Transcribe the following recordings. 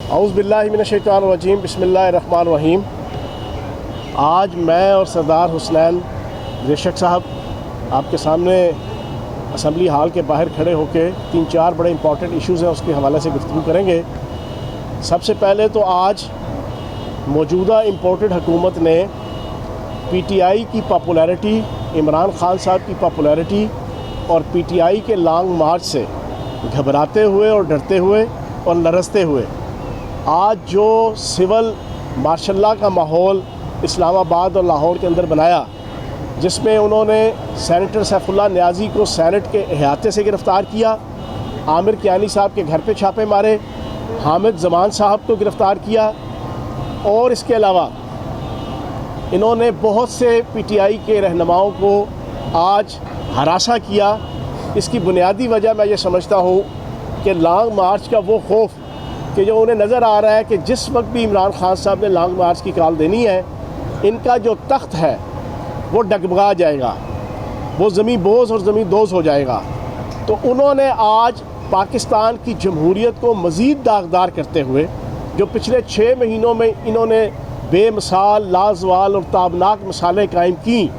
औज़ु बिल्लाहि मिनश्शैतानिर्रजीम बिस्मिल्लाहिर्रहमानिर्रहीम। आज मैं और सरदार हुसनैन रेशक साहब आपके सामने असम्बली हाल के बाहर खड़े होकर 3-4 बड़े इंपॉर्टेंट इश्यूज़ हैं उसके हवाले से गुफ्तगू करेंगे। सबसे पहले तो आज मौजूदा इम्पोर्टेड हुकूमत ने PTI की पॉपुलैरिटी, इमरान खान साहब की पॉपुलैरिटी और PTI के लॉन्ग मार्च से घबराते हुए और डरते हुए और लरसते हुए आज जो सिविल मार्शल का माहौल इस्लामाबाद और लाहौर के अंदर बनाया, जिसमें उन्होंने सेनेटर सैफुल्लाह नियाज़ी को सेनेट के अहाते से गिरफ़्तार किया, आमिर कियानी साहब के घर पे छापे मारे, हामिद ज़मान साहब को गिरफ़्तार किया और इसके अलावा इन्होंने बहुत से PTI के रहनुमाओं को आज हरासा किया। इसकी बुनियादी वजह मैं ये समझता हूँ कि लॉन्ग मार्च का वो खौफ कि जो उन्हें नज़र आ रहा है कि जिस वक्त भी इमरान खान साहब ने लॉन्ग मार्च की कॉल देनी है, इनका जो तख्त है वो डगमगा जाएगा, वो ज़मीन बोझ और ज़मीन दोज़ हो जाएगा। तो उन्होंने आज पाकिस्तान की जमहूरियत को मज़ीद दागदार करते हुए जो पिछले 6 महीनों में इन्होंने बेमिसाल, लाजवाल और ताबनाक मिसालें कायम की,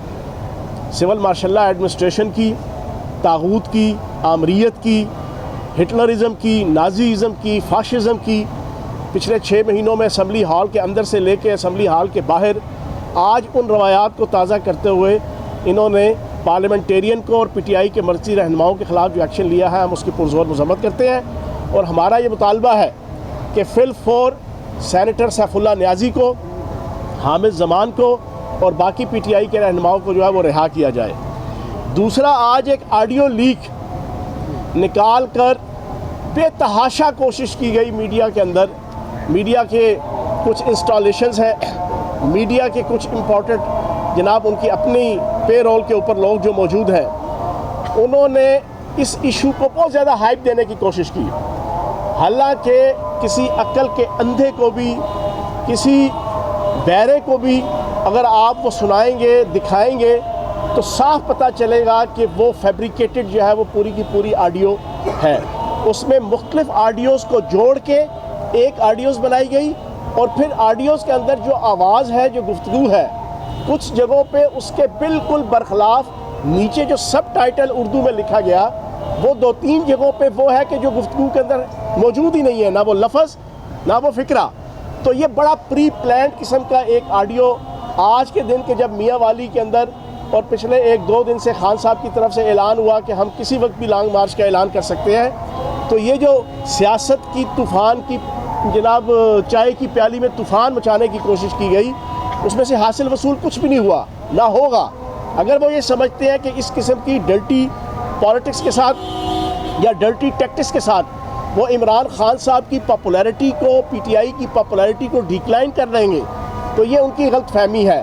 सिविल मार्शल एडमिनिस्ट्रेशन की, तागूत की, आमरीत की, हिटलरिज़म की, नाज़ीज़म की, फाशिज़म की, पिछले 6 महीनों में असम्बली हॉल के अंदर से लेकर असम्बली हॉल के बाहर आज उन रवायात को ताज़ा करते हुए इन्होंने पार्लियामेंटेरियन को और PTI के मर्जी रहनुमाओं के ख़िलाफ़ जो एक्शन लिया है, हम उसकी पुरज़ोर मज़म्मत करते हैं। और हमारा ये मुतालबा है कि फिल फॉर सेनेटर सैफुल्लाह नियाज़ी को, हामिद ज़मान को और बाकी PTI के रहनुमाओं को जो है वो रिहा किया जाए। दूसरा, आज एक ऑडियो लीक निकाल कर बेतहाशा कोशिश की गई मीडिया के अंदर, मीडिया के कुछ इंस्टॉलेशंस हैं, मीडिया के कुछ इम्पोर्टेंट जनाब उनकी अपनी पे रोल के ऊपर लोग जो मौजूद हैं, उन्होंने इस इशू को बहुत ज़्यादा हाइप देने की कोशिश की। हालांकि किसी अक्ल के अंधे को भी, किसी बहरे को भी अगर आप वो सुनाएंगे, दिखाएंगे तो साफ पता चलेगा कि वो फैब्रिकेटेड जो है वो पूरी की पूरी ऑडियो है। उसमें मुख्तलिफ ऑडियोज़ को जोड़ के एक ऑडियोज़ बनाई गई और फिर ऑडियोज़ के अंदर जो आवाज़ है, जो गुफ्तगू है, कुछ जगहों पे उसके बिल्कुल बरखिलाफ़ नीचे जो सब टाइटल उर्दू में लिखा गया, वो 2-3 जगहों पे वो है कि जो गुफ्तगू के अंदर मौजूद ही नहीं है, ना वो लफ्ज़ ना वो फ़िक्रा। तो ये बड़ा प्री प्लान किस्म का एक ऑडियो आज के दिन के जब मियाँ वाली के अंदर और पिछले 1-2 दिन से खान साहब की तरफ से ऐलान हुआ कि हम किसी वक्त भी लॉन्ग मार्च का ऐलान कर सकते हैं, तो ये जो सियासत की तूफ़ान की जनाब चाय की प्याली में तूफ़ान मचाने की कोशिश की गई, उसमें से हासिल वसूल कुछ भी नहीं हुआ, ना होगा। अगर वो ये समझते हैं कि इस किस्म की डर्टी पॉलिटिक्स के साथ या डर्टी टैक्टिक्स के साथ वो इमरान खान साहब की पॉपुलैरिटी को, PTI की पॉपुलैरिटी को डिक्लाइन कर देंगे, तो ये उनकी गलतफहमी है।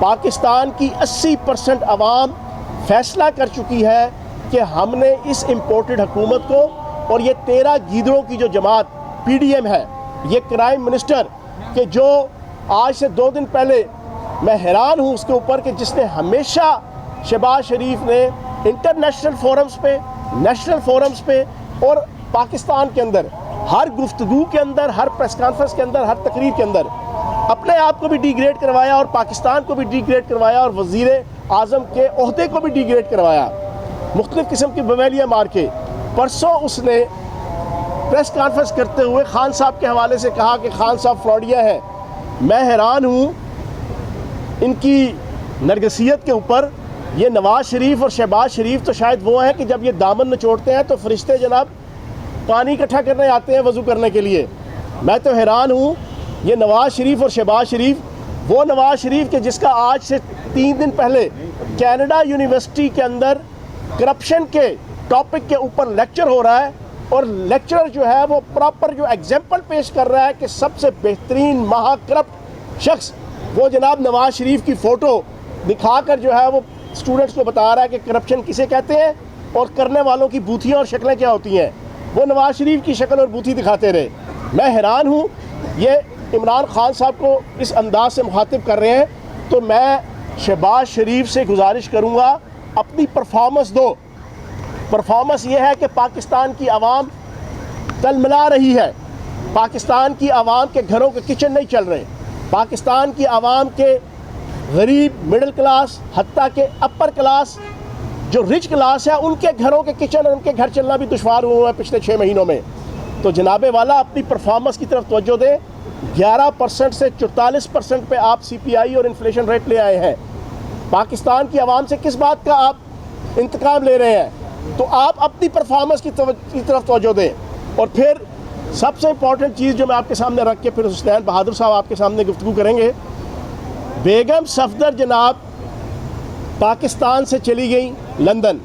पाकिस्तान की 80% आवाम फैसला कर चुकी है कि हमने इस इम्पोर्टेड हुकूमत को और ये 13 गीदड़ों की जो जमात PDM है, ये क्राइम मिनिस्टर के जो आज से 2 दिन पहले मैं हैरान हूँ उसके ऊपर कि जिसने हमेशा शहबाज शरीफ ने इंटरनेशनल फोरम्स पे, नेशनल फोरम्स पे और पाकिस्तान के अंदर हर गुफ्तगू के अंदर, हर प्रेस कॉन्फ्रेंस के अंदर, हर तकरीर के अंदर अपने आप को भी डिग्रेड करवाया और पाकिस्तान को भी डिग्रेड करवाया और वज़ीर आज़म के ओहदे को भी डिग्रेड करवाया, मुख्तलिफ़ किस्म की बवेलियाँ मार के। परसों उसने प्रेस कॉन्फ्रेंस करते हुए खान साहब के हवाले से कहा कि खान साहब फ्रॉडिया हैं। मैं हैरान हूँ इनकी नरगसियत के ऊपर। ये नवाज़ शरीफ और शहबाज शरीफ तो शायद वो हैं कि जब ये दामन निचोड़ते हैं तो फरिश्ते जनाब पानी इकट्ठा करने आते हैं वज़ू करने के लिए। मैं तो हैरान हूँ, ये नवाज़ शरीफ और शहबाज शरीफ, वो नवाज़ शरीफ के जिसका आज से 3 दिन पहले कनाडा यूनिवर्सिटी के अंदर करप्शन के टॉपिक के ऊपर लेक्चर हो रहा है और लेक्चरर जो है वो प्रॉपर जो एग्जाम्पल पेश कर रहा है कि सबसे बेहतरीन महाकरप्ट शख्स वो जनाब नवाज़ शरीफ की फ़ोटो दिखाकर जो है वो स्टूडेंट्स को बता रहा है कि करप्शन किसे कहते हैं और करने वालों की बूथियाँ और शक्लें क्या होती हैं। वो नवाज़ शरीफ की शक्ल और बूथी दिखाते रहे। मैं हैरान हूँ, ये इमरान खान साहब को इस अंदाज से मुखातिब कर रहे हैं। तो मैं शहबाज शरीफ से गुजारिश करूँगा, अपनी परफॉर्मेंस दो। परफॉर्मेंस ये है कि पाकिस्तान की आवाम तलमला रही है, पाकिस्तान की आवाम के घरों के किचन नहीं चल रहे, पाकिस्तान की आवाम के गरीब, मिडिल क्लास, हत्ता के अपर क्लास, जो रिच क्लास है, उनके घरों के किचन और उनके घर चलना भी दुश्वार हुआ है पिछले 6 महीनों में। तो जनाबे वाला अपनी परफॉर्मेंस की तरफ तवज्जो दें। 11% से 44% पे आप CPI और इन्फ्लेशन रेट ले आए हैं। पाकिस्तान की आवाम से किस बात का आप इंतकाम ले रहे हैं? तो आप अपनी परफॉर्मेंस की तरफ तवज्जो दें। और फिर सबसे इम्पॉर्टेंट चीज़ जो मैं आपके सामने रख के फिर हुसनैन बहादुर साहब आपके सामने गुफ्तगू करेंगे, बेगम सफदर जनाब पाकिस्तान से चली गई लंदन,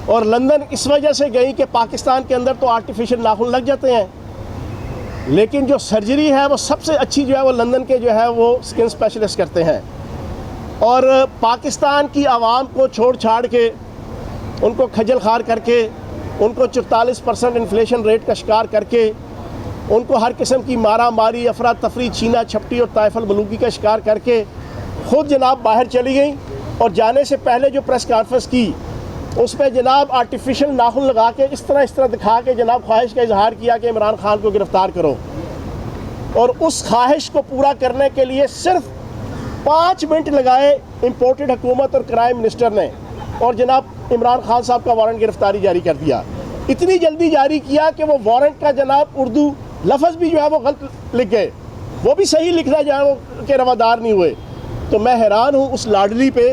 और लंदन इस वजह से गई कि पाकिस्तान के अंदर तो आर्टिफिशियल नाखून लग जाते हैं, लेकिन जो सर्जरी है वो सबसे अच्छी जो है वो लंदन के जो है वो स्किन स्पेशलिस्ट करते हैं। और पाकिस्तान की आवाम को छोड़ छाड़ के, उनको खजल खार करके, उनको 44% इन्फ्लेशन रेट का शिकार करके, उनको हर किस्म की मारा मारी, अफरा तफरी, छीना छपटी और ताइफल मलूकी का शिकार करके ख़ुद जनाब बाहर चली गई। और जाने से पहले जो प्रेस कॉन्फ्रेंस की उस पर जनाब आर्टिफिशियल नाखून लगा के इस तरह दिखा के जनाब ख्वाहिश का इजहार किया कि इमरान खान को गिरफ़्तार करो। और उस ख्वाहिश को पूरा करने के लिए सिर्फ 5 मिनट लगाए इम्पोर्टेड हुकूमत और क्राइम मिनिस्टर ने, और जनाब इमरान खान साहब का वारंट गिरफ्तारी जारी कर दिया। इतनी जल्दी जारी किया कि वो वारंट का जनाब उर्दू लफ्ज़ भी जो है वो गलत लिख गए, वो भी सही लिखना जो है वो के रवादार नहीं हुए। तो मैं हैरान हूँ उस लाडली पे।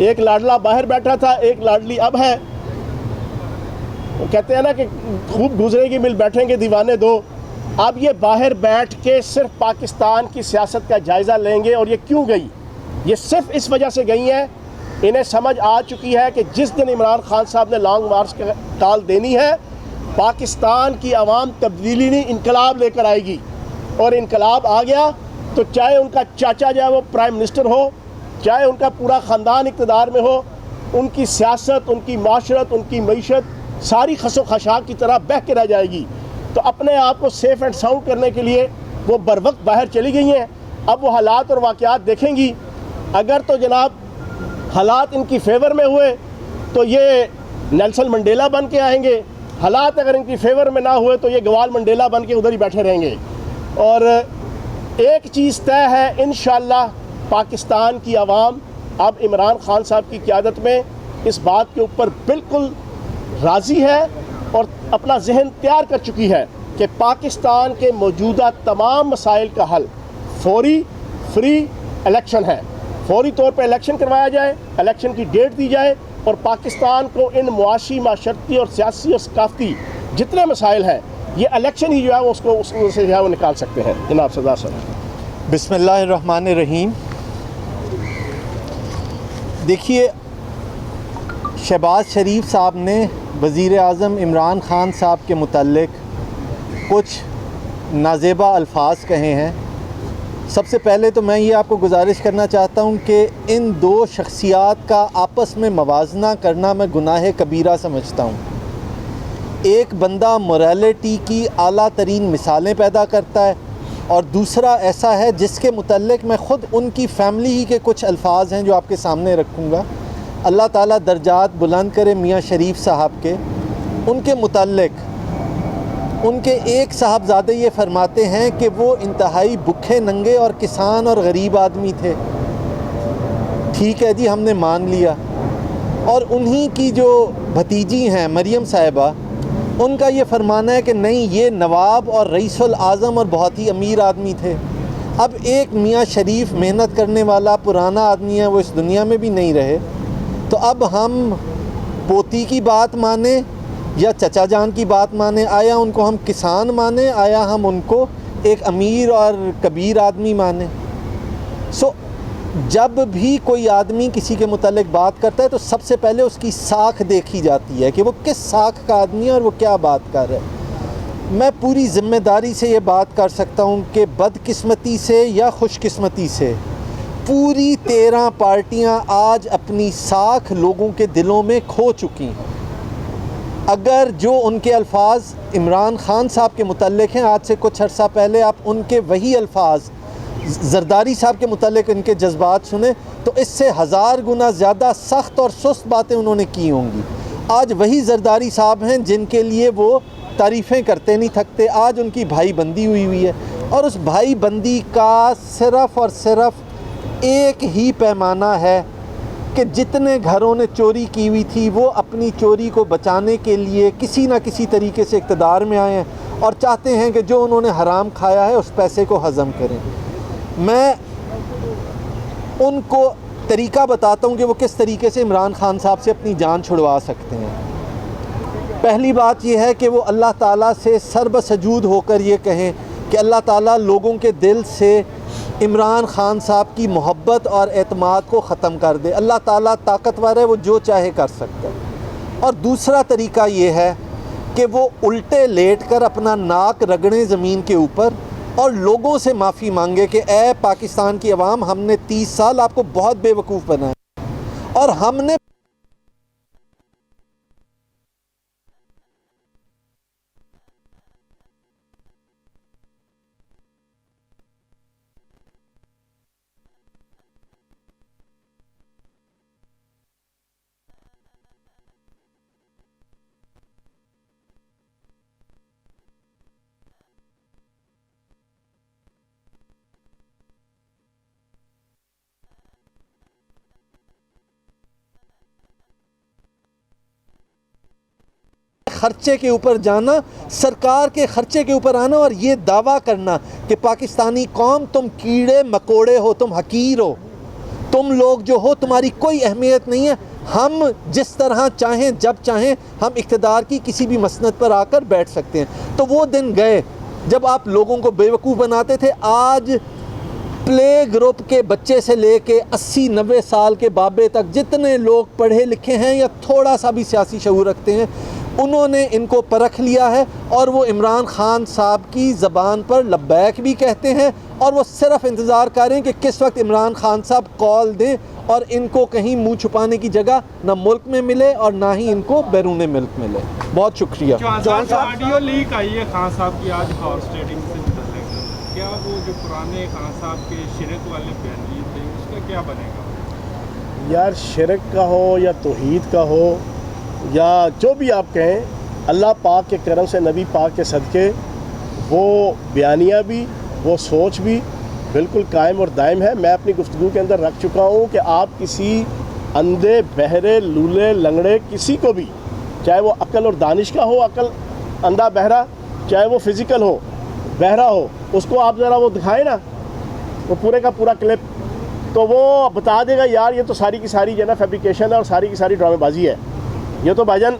एक लाडला बाहर बैठा था, एक लाडली अब है। वो कहते हैं ना कि खूब गुजरेगी मिल बैठेंगे दीवाने दो। अब ये बाहर बैठ के सिर्फ पाकिस्तान की सियासत का जायज़ा लेंगे। और ये क्यों गई? ये सिर्फ इस वजह से गई हैं, इन्हें समझ आ चुकी है कि जिस दिन इमरान खान साहब ने लॉन्ग मार्च का कॉल देनी है, पाकिस्तान की आवाम तब्दीली नहीं इनकलाब लेकर आएगी। और इनकलाब आ गया तो चाहे उनका चाचा जो है वो प्राइम मिनिस्टर हो, चाहे उनका पूरा ख़ानदान इक़्तिदार में हो, उनकी सियासत, उनकी माशरत, उनकी मईशत सारी खसो खशाक की तरह बह के रह जाएगी। तो अपने आप को सेफ़ एंड साउंड करने के लिए वो बर वक्त बाहर चली गई हैं। अब वो हालात और वाक़यात देखेंगी। अगर तो जनाब हालात इनकी फेवर में हुए तो ये नेल्सन मंडेला बन के आएंगे, हालात अगर इनकी फेवर में ना हुए तो ये गवाल मंडेला बन के उधर ही बैठे रहेंगे। और एक चीज़ तय है, इंशाअल्लाह पाकिस्तान की आवाम अब इमरान खान साहब की क़यादत में इस बात के ऊपर बिल्कुल राज़ी है और अपना जहन तैयार कर चुकी है कि पाकिस्तान के मौजूदा तमाम मसाइल का हल फौरी फ्री इलेक्शन है। फौरी तौर पर इलेक्शन करवाया जाए, इलेक्शन की डेट दी जाए और पाकिस्तान को इन मुआशी, माशरती और सियासी और सकाफ़ती जितने मसाइल हैं, ये इलेक्शन ही जो है उसको उससे जो है वो निकाल सकते हैं। जनाब सरदार साहब। बिस्मिल्लाहिर्रहमानिर्रहीम। देखिए, शहबाज शरीफ साहब ने वज़ीर आज़म इमरान खान साहब के मुतल्लिक कुछ नाज़ेबा अल्फाज कहे हैं। सबसे पहले तो मैं ये आपको गुजारिश करना चाहता हूँ कि इन दो शख्सियात का आपस में मवाजना करना मैं गुनाह कबीरा समझता हूँ। एक बंदा मोरालिटी की आला तरीन मिसालें पैदा करता है और दूसरा ऐसा है जिसके मुतल्लिक मैं ख़ुद उनकी फ़ैमिली ही के कुछ अल्फाज हैं जो आपके सामने रखूँगा। अल्लाह ताला दर्जात बुलंद करे मियाँ शरीफ साहब के। उनके मुतल्लिक उनके एक साहबजादे ये फरमाते हैं कि वो इंतहाई भूखे नंगे और किसान और गरीब आदमी थे। ठीक है जी, हमने मान लिया। और उन्हीं की जो भतीजी हैं मरियम साहिबा, उनका ये फरमाना है कि नहीं, ये नवाब और रईसुल आज़म और बहुत ही अमीर आदमी थे। अब एक मियाँ शरीफ मेहनत करने वाला पुराना आदमी है, वो इस दुनिया में भी नहीं रहे, तो अब हम पोती की बात माने या चचा जान की बात माने? आया उनको हम किसान माने, आया हम उनको एक अमीर और कबीर आदमी माने? जब भी कोई आदमी किसी के मुतालिक बात करता है तो सबसे पहले उसकी साख देखी जाती है कि वो किस साख का आदमी है और वो क्या बात कर रहा है। मैं पूरी ज़िम्मेदारी से ये बात कर सकता हूँ कि बदकिस्मती से या खुशकिस्मती से पूरी 13 पार्टियाँ आज अपनी साख लोगों के दिलों में खो चुकी हैं। अगर जो उनके अल्फाज इमरान खान साहब के मुतल्लिक हैं, आज से कुछ अर्सा पहले आप उनके वही अल्फाज जरदारी साहब के मुतल्लिक इनके जज्बात सुने तो इससे 1000 गुना ज़्यादा सख्त और सुस्त बातें उन्होंने की होंगी। आज वही जरदारी साहब हैं जिनके लिए वो तारीफ़ें करते नहीं थकते। आज उनकी भाई बंदी हुई है और उस भाई बंदी का सिर्फ़ और सिर्फ एक ही पैमाना है कि जितने घरों ने चोरी की हुई थी वो अपनी चोरी को बचाने के लिए किसी न किसी तरीके से इक़्तिदार में आए हैं और चाहते हैं कि जो उन्होंने हराम खाया है उस पैसे को हज़म करें। मैं उनको तरीका बताता हूँ कि वो किस तरीके से इमरान खान साहब से अपनी जान छुड़वा सकते हैं। पहली बात यह है कि वो अल्लाह ताला से सर्बसजूद होकर ये कहें कि अल्लाह ताला लोगों के दिल से इमरान खान साहब की मोहब्बत और एतमाद को ख़त्म कर दे। अल्लाह ताला ताकतवर है, वो जो चाहे कर सकता है। और दूसरा तरीका ये है कि वो उल्टे लेट कर अपना नाक रगड़ें ज़मीन के ऊपर और लोगों से माफ़ी मांगे कि ए पाकिस्तान की अवाम, हमने 30 साल आपको बहुत बेवकूफ़ बनाया और हमने खर्चे के ऊपर जाना, सरकार के खर्चे के ऊपर आना और ये दावा करना कि पाकिस्तानी कौम तुम कीड़े मकोड़े हो, तुम हकीर हो, तुम लोग जो हो तुम्हारी कोई अहमियत नहीं है, हम जिस तरह चाहें जब चाहें हम इक़्तिदार की किसी भी मसनद पर आकर बैठ सकते हैं। तो वो दिन गए जब आप लोगों को बेवकूफ़ बनाते थे। आज प्ले ग्रुप के बच्चे से लेके 80-90 साल के बाबे तक जितने लोग पढ़े लिखे हैं या थोड़ा सा भी सियासी शऊर रखते हैं, उन्होंने इनको परख लिया है और वो इमरान खान साहब की ज़बान पर लब्बैक भी कहते हैं और वो सिर्फ़ इंतज़ार कर रहे हैं कि किस वक्त इमरान खान साहब कॉल दें और इनको कहीं मुंह छुपाने की जगह ना मुल्क में मिले और ना ही इनको बैरून मुल्क मिले। बहुत शुक्रिया। जॉन साहब, ऑडियो लीक आई है खान साहब की आज हॉर्स ट्रेडिंग से मुतल्लिक, क्या वो जो पुराने खान साहब के शिरक वाले बयान थे उसका क्या बनेगा? यार शिरक का हो या तौहीद का हो या जो भी आप कहें, अल्लाह पाक के करम से, नबी पाक के सदक़े वो बयानिया भी, वो सोच भी बिल्कुल कायम और दायम है। मैं अपनी गुफ्तगू के अंदर रख चुका हूँ कि आप किसी अंधे बहरे लूले लंगड़े किसी को भी, चाहे वो अक्ल और दानिश का हो, अक्ल अंधा बहरा, चाहे वो फिज़िकल हो बहरा हो, उसको आप ज़रा वो दिखाएं ना, वो पूरे का पूरा क्लिप, तो वो बता देगा यार ये तो सारी की सारी जो है ना फैब्रिकेशन है और सारी की सारी ड्रामेबाजी है। ये तो भाईजान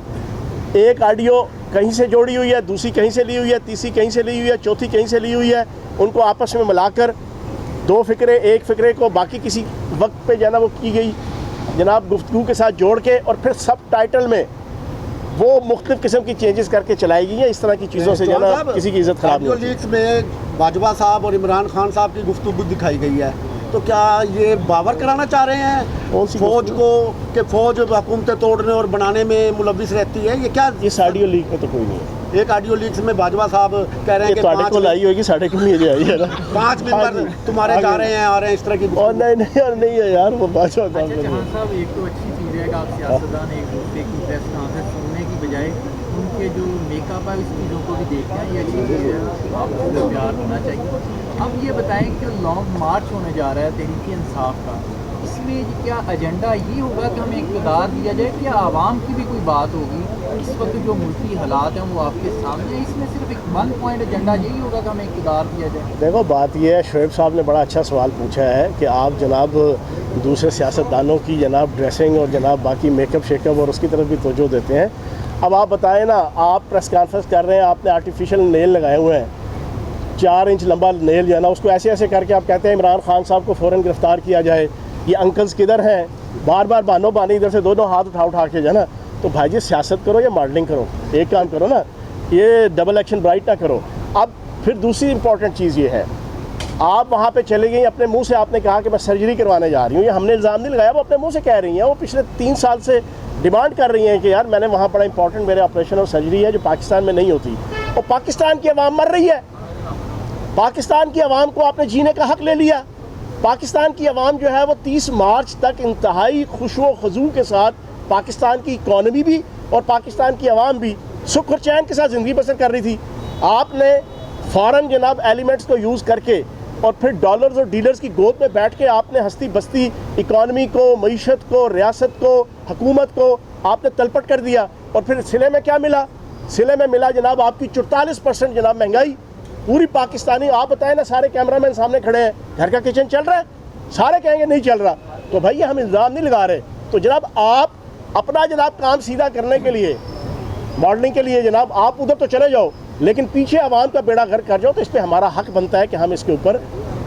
एक ऑडियो कहीं से जोड़ी हुई है, दूसरी कहीं से ली हुई है, तीसरी कहीं से ली हुई है, चौथी कहीं से ली हुई है, उनको आपस में मिलाकर दो फ़िक्रे एक फ़िक्रे को बाकी किसी वक्त पे जो है ना वो की गई जनाब गुफ्तगू के साथ जोड़ के और फिर सब टाइटल में वो मुख्तलिफ़ किस्म की चेंजेस करके चलाई गई हैं। इस तरह की चीज़ों से जो है ना किसी की इज़्ज़त ख़राब नहीं होती। लीक्स में बाजवा साहब और इमरान खान साहब की गुफ्तगू दिखाई गई है, तो क्या ये बावर कराना चाह रहे हैं फ़ौज को कि फ़ौज हुकूमतें तोड़ने और बनाने में मुलविस रहती है? ये क्या इस ऑडियो लीक में तो कोई नहीं है। एक ऑडियो लीक्स में बाजवा साहब कह रहे हैं कि को लाई होगी, साढ़े को नहीं आई है ना, 5 मेंबर तुम्हारे जा रहे हैं आ रहे हैं इस तरह की। और नहीं है यार वो बादशाह साहब, एक तो अच्छी चीज़ है कि आप सियासतदान एक दूसरे की प्रेस कॉन्फ्रेंस सुनने की बजाय उनके जो मेकअप है उस चीज़ों को भी देखते हैं, ये अच्छी चीज़ है, आपको प्यार होना चाहिए। अब ये बताएं कि लॉन्ग मार्च होने जा रहा है तहरीक इंसाफ का, इसमें क्या एजेंडा ये होगा कि हमें इक़्तिदार दिया जाए, क्या आवाम की भी कोई बात होगी? इस वक्त जो मुल्की हालात हैं वो आपके सामने, इसमें सिर्फ एक 1 पॉइंट एजेंडा यही होगा कि हमें इक़्तिदार दिया जाए? देखो बात ये है, शोएब साहब ने बड़ा अच्छा सवाल पूछा है कि आप जनाब दूसरे सियासतदानों की जनाब ड्रेसिंग और जनाब बाकी मेकअप शेकअप और उसकी तरफ भी तवज्जो देते हैं। अब आप बताएं ना, आप प्रेस कॉन्फ्रेंस कर रहे हैं, आपने आर्टिफिशियल नेल लगाए हुए हैं, 4 इंच लंबा नेल जो है ना, उसको ऐसे ऐसे करके आप कहते हैं इमरान खान साहब को फ़ौरन गिरफ़्तार किया जाए, ये अंकल्स किधर हैं, बार बार बानो बानी इधर से दोनों हाथ उठा के जो है ना, तो भाई जी सियासत करो या मॉडलिंग करो, एक काम करो ना, ये डबल एक्शन ब्राइट ना करो। अब फिर दूसरी इंपॉर्टेंट चीज़ ये है, आप वहाँ पे चले गई, अपने मुंह से आपने कहा कि मैं सर्जरी करवाने जा रही हूँ, ये हमने इल्ज़ाम नहीं लगाया, वो अपने मुंह से कह रही हैं, वो पिछले 3 साल से डिमांड कर रही हैं कि यार मैंने वहाँ बड़ा इंपॉर्टेंट मेरे ऑपरेशन और सर्जरी है जो पाकिस्तान में नहीं होती, और पाकिस्तान की आवाम मर रही है, पाकिस्तान की आवाम को आपने जीने का हक़ ले लिया। पाकिस्तान की आवाम जो है वो 30 मार्च तक इंतहाई खुशो खजू के साथ पाकिस्तान की इकॉनमी भी और पाकिस्तान की आवाम भी सुख और चैन के साथ ज़िंदगी बसर कर रही थी। आपने फ़ौरन जनाब एलिमेंट्स को यूज़ करके और फिर डॉलर्स और डीलर्स की गोद में बैठ के आपने हस्ती बस्ती इकॉनमी को, मईशत को, रियासत को, हुकूमत को आपने तलपट कर दिया। और फिर सिले में क्या मिला? सिले में मिला जनाब आपकी 44% जनाब महंगाई। पूरी पाकिस्तानी, आप बताएं ना, सारे कैमरामैन सामने खड़े हैं, घर का किचन चल रहा है? सारे कहेंगे नहीं चल रहा। तो भाई हम इल्ज़ाम नहीं लगा रहे। तो जनाब आप अपना जनाब काम सीधा करने के लिए, मॉडलिंग के लिए जनाब आप उधर तो चले जाओ, लेकिन पीछे आवाम का बेड़ा गर्क कर जाओ। तो इस पर हमारा हक बनता है कि हम इसके ऊपर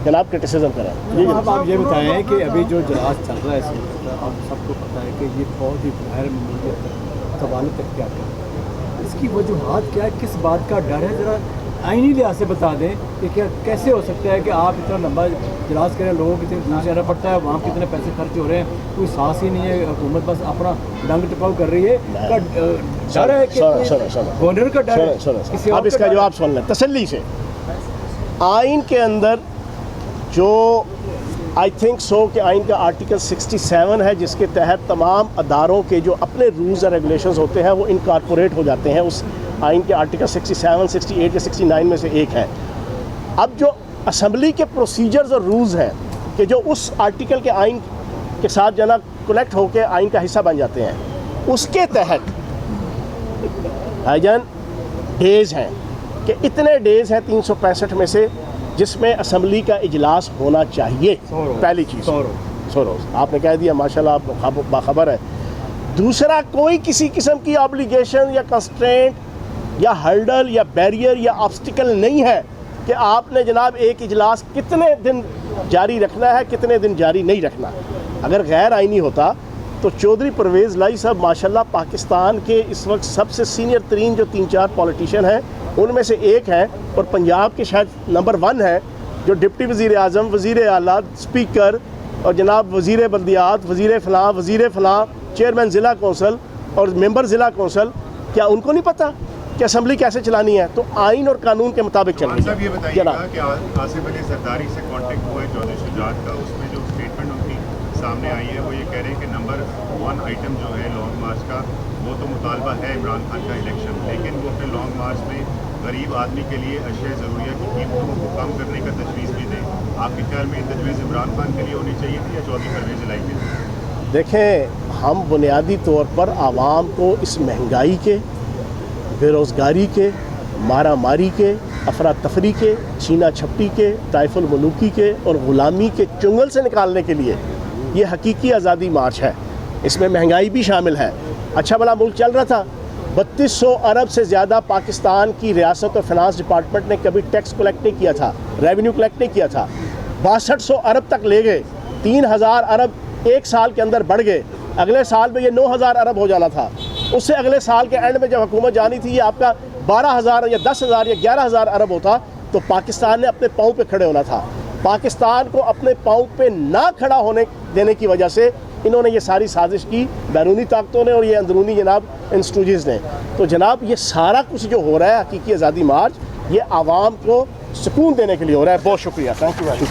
जनाब क्रिटिसिज्म करें। आप ये बताएं कि अभी जो जहाज चल रहा है इसमें, अब सबको पता है कि ये बहुत ही गैर ममूलियत सवाल तक क्या है, इसकी वजूहत क्या है, किस बात का डर है? ज़रा आईनी लिहाज से बता दें कि क्या कैसे हो सकता है कि आप इतना लंबा जहाज करें, लोगों कितने दूर से आना पड़ता है, वहाँ कितने पैसे खर्च हो रहे हैं, कोई सांस ही नहीं है, हुकूमत बस अपना डंग टपाव कर रही है। डर है कि गवर्नर का डर है। अब इसका जवाब सुन लें तसल्ली से। आइन के अंदर जो आई थिंक सो कि आइन का आर्टिकल 67 है, जिसके तहत तमाम अदारों के जो अपने रूल्स और रेगुलेशंस होते हैं वो इनकॉर्पोरेट हो जाते हैं उस आइन के आर्टिकल 67, 68 या 69 में से एक है। अब जो असम्बली के प्रोसीजर्स और रूल्स हैं कि जो उस आर्टिकल के आइन के साथ जना कलेक्ट होकर आइन का हिस्सा बन जाते हैं, उसके तहत भाईजान डेज़ हैं कि इतने डेज़ हैं 365 में से जिसमें असम्बली का इजलास होना चाहिए। पहली चीज़ 100 रोज़ आपने कह दिया, माशाल्लाह आप बाखबर है। दूसरा, कोई किसी किस्म की ऑब्लिगेशन या कंस्ट्रेंट या हर्डल या बैरियर या ऑब्स्टिकल नहीं है कि आपने जनाब एक इजलास कितने दिन जारी रखना है, कितने दिन जारी नहीं रखना। अगर गैर आइनी होता तो चौधरी परवेज़ लाई साहब माशाल्लाह पाकिस्तान के इस वक्त सबसे सीनियर तरीन जो 3-4 पॉलिटिशियन हैं उनमें से एक हैं, और पंजाब के शायद नंबर 1 है, जो डिप्टी वज़ीर आज़म, वज़ीर आला, स्पीकर और जनाब वज़ीर बल्दियात, वज़ीर फ़लाँ, वज़ीर फ़लाँ, चेयरमैन ज़िला कौंसल और मेंबर ज़िला कौंसल, क्या उनको नहीं पता कि असम्बली कैसे चलानी है? तो आइन और कानून के मुताबिक चल रही है। ये बताइएगा कि आसिफ अली सरदारी से कांटेक्ट हुआ है चौधरी शुजात का, उसमें जो स्टेटमेंट उनकी सामने आई है वो ये कह रहे हैं कि नंबर 1 आइटम जो है लॉन्ग मार्च का, वो तो मुतालबा है इमरान खान का इलेक्शन, लेकिन वो अपने लॉन्ग मार्च में गरीब आदमी के लिए अशिया ज़रूरिया की कीमतों को कम करने का तजवीज़ भी दें। आपके ख्याल में ये तजवीज़ इमरान खान के लिए होनी चाहिए थी या चौधरी परवेज़ लाई के लिए? देखें, हम बुनियादी तौर पर आवाम को इस महंगाई के, बेरोज़गारी के, मारा मारी के, अफरा तफरी के, छीना छपटी के, ताइफुल मलूकी के और ग़ुलामी के चुंगल से निकालने के लिए ये हकीकी आज़ादी मार्च है। इसमें महंगाई भी शामिल है। अच्छा भला मुल्क चल रहा था, 3200 अरब से ज़्यादा पाकिस्तान की रियासत और फिनांस डिपार्टमेंट ने कभी टैक्स कलेक्ट नहीं किया था, रेवेन्यू कलेक्ट नहीं किया था। 6200 अरब तक ले गए, 3000 अरब एक साल के अंदर बढ़ गए। अगले साल में ये 9000 अरब हो जाना था। उससे अगले साल के एंड में जब हुकूमत जानी थी, ये आपका 12000 या 10000 या 11000 अरब होता, तो पाकिस्तान ने अपने पाँव पे खड़े होना था। पाकिस्तान को अपने पाँव पे ना खड़ा होने देने की वजह से इन्होंने ये सारी साजिश की, बैरूनी ताकतों ने और ये अंदरूनी जनाब इंस्टीट्यूट्स ने। तो जनाब ये सारा कुछ जो हो रहा है हकीकी आज़ादी मार्च, ये आवाम को सुकून देने के लिए हो रहा है। बहुत शुक्रिया, थैंक यू।